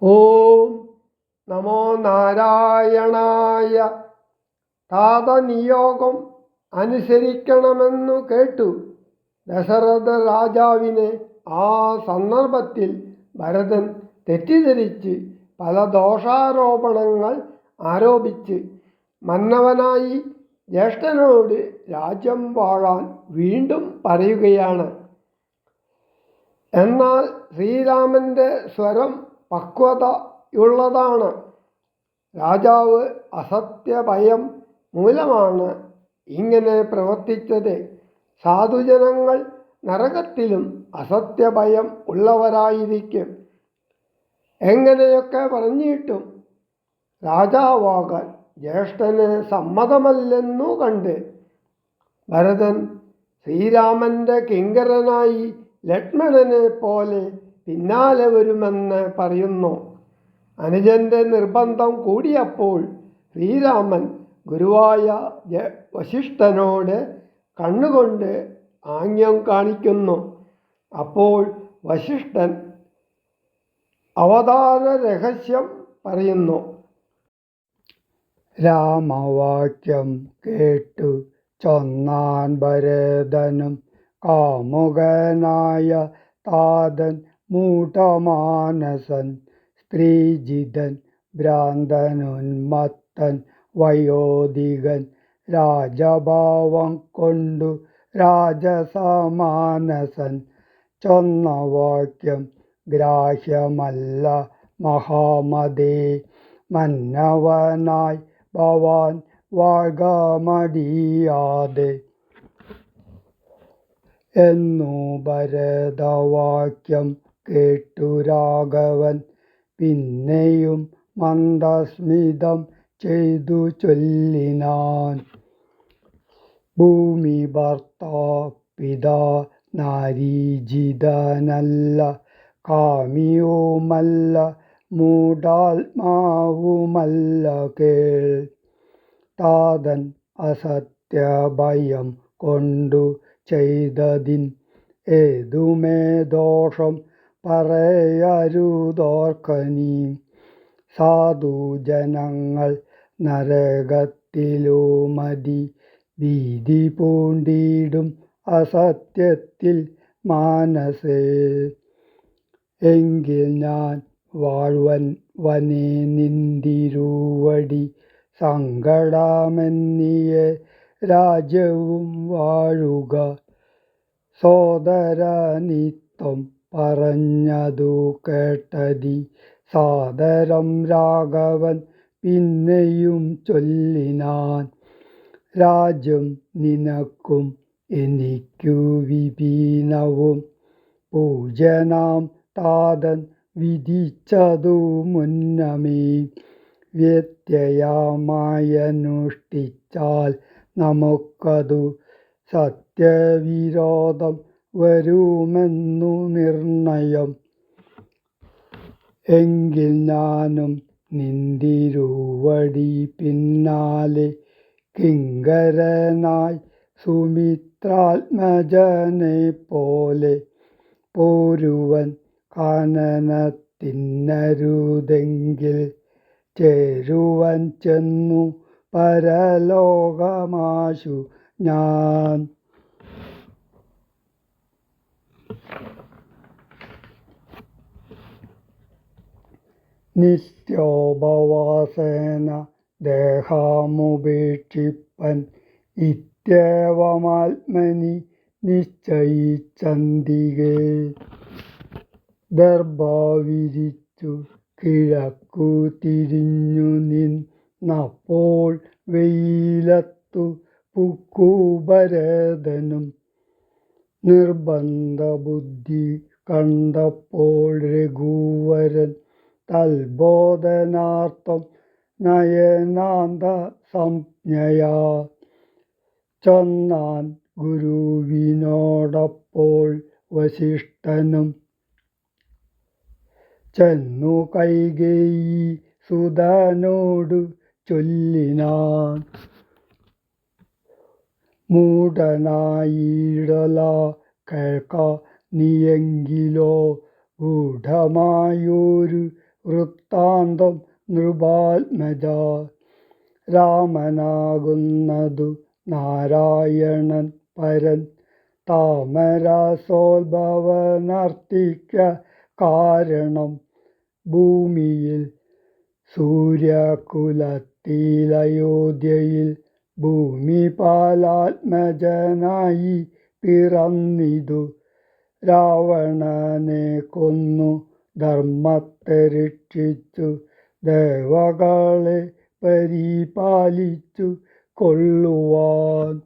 ഓം നമോ നാരായണായ. താതനിയോഗം അനുസരിക്കണമെന്നു കേട്ടു ദശരഥ രാജാവിനെ ആ സന്ദർഭത്തിൽ ഭരതൻ തെറ്റിദ്ധരിച്ച് പല ദോഷാരോപണങ്ങൾ ആരോപിച്ച് മന്നവനായി ജ്യേഷ്ഠനോട് രാജ്യം വാഴാൻ വീണ്ടും പറയുകയാണ്. എന്നാൽ ശ്രീരാമൻ്റെ സ്വരം പക്വതയുള്ളതാണ്. രാജാവ് അസത്യഭയം മൂലമാണ് ഇങ്ങനെ പ്രവർത്തിച്ചത്. സാധുജനങ്ങൾ നരകത്തിലും അസത്യഭയം ഉള്ളവരായിരിക്കും. എങ്ങനെയൊക്കെ പറഞ്ഞിട്ടും രാജാവാകാൻ ജ്യേഷ്ഠന് സമ്മതമല്ലെന്നു കണ്ട് ഭരതൻ ശ്രീരാമൻ്റെ കിങ്കരനായി ലക്ഷ്മണനെ പോലെ പിന്നാലെ വരുമെന്ന് പറയുന്നു. അനുജൻ്റെ നിർബന്ധം കൂടിയപ്പോൾ ശ്രീരാമൻ ഗുരുവായ വസിഷ്ഠനോട് കണ്ണുകൊണ്ട് ആംഗ്യം കാണിക്കുന്നു. അപ്പോൾ വസിഷ്ഠൻ അവതാര രഹസ്യം പറയുന്നു. രാമവാക്യം കേട്ടു ചൊന്നാൻ ഭരതനും കാമുകനായ താതൻ മൂഢമാനസൻ സ്ത്രീജിതൻ ഭ്രാന്തനുന്മത്തൻ വയോധികൻ രാജഭാവം കൊണ്ടു രാജസമാനസൻ ചൊന്ന വാക്യം ഗ്രാഹ്യമല്ല മഹാമതേ. മന്നവനായി ഭവാൻ വാഴ്ക മടിയാതെ എന്നു ഭരതവാക്യം കേട്ടു രാഘവൻ പിന്നെയും മന്ദസ്മിതം ചെയ്തു ചൊല്ലിനാൻ. ഭൂമി ഭർത്താ പിതാ നാരീജിതനല്ല കാമിയുമല്ല മൂഢാത്മാവുമല്ല കേൾ. താതൻ അസത്യഭയം കൊണ്ടു ചെയ്തതിൻ ഏതുമേ ദോഷം പറയരുതോർക്കനീ. സാധുജനങ്ങൾ നരകത്തിലുമതി ഭീതി പൂണ്ടിടും അസത്യത്തിൽ മാനസേ. എങ്കിൽ ഞാൻ വാഴ്വൻ വനേ നിന്തിരുവടി സങ്കടമെന്നിയെ രാജ്യവും വാഴുക. സോദരനിത്വം പറഞ്ഞതു കേട്ടതി സാദരം രാഘവൻ പിന്നെയും ചൊല്ലിനാൻ. രാജ്യം നിനക്കും എനിക്കു വിപിനവും പൂജ്യനാം താതൻ വിധിച്ചതു മുന്നമേ. വ്യത്യയമായനുഷ്ഠിച്ചാൽ നമുക്കതു സത്യവിരോധം വരുമെന്നു നിർണയം. എങ്കിൽ ഞാനും നിന്തിരുവടി പിന്നാലെ കിങ്കരനായി സുമിത്രാത്മജനെ പോലെ പോരുവൻ. കാനനത്തിന്നരുതെങ്കിൽ ചേരുവൻ ചെന്നു പരലോകമാശു ഞാൻ. നിത്യോപവാസേന ദേഹമുപേക്ഷിപ്പൻ ഇത്യവമാത്മനി നിശ്ചയിച്ചന്തികേ. ദർഭ വിരിച്ചു കിഴക്കു തിരിഞ്ഞു നിന്നപ്പോൾ വെയിലത്തു പുക്കു ഭരതനും. നിർബന്ധബുദ്ധി കണ്ടപ്പോൾ രഘുവരൻ തൽബോധനാർത്ഥം നയനാന്ത സംജ്ഞയാ ചൊന്നാൻ ഗുരുവിനോടപ്പോൾ വസിഷ്ഠനും. ചെന്നു കൈകേയി സുതനോടു ചൊല്ലിനാൻ. മൂഢനായിടല കേൾക്ക നീയെങ്കിലോ ഗൂഢമായൊരു വൃത്താന്തം നൃപാത്മജ. രാമനാകുന്നതു നാരായണൻ പരൻ താമരാസോത്ഭവനർത്തിക്ക കാരണം ഭൂമിയിൽ സൂര്യകുലത്തിലയോധ്യയിൽ ഭൂമിപാലാത്മജനായി പിറന്നിതു. രാവണനെ കൊന്നു ധർമ്മത്തെ രക്ഷിച്ചു ദേവകളെ പരിപാലിച്ചു കൊള്ളുവാൻ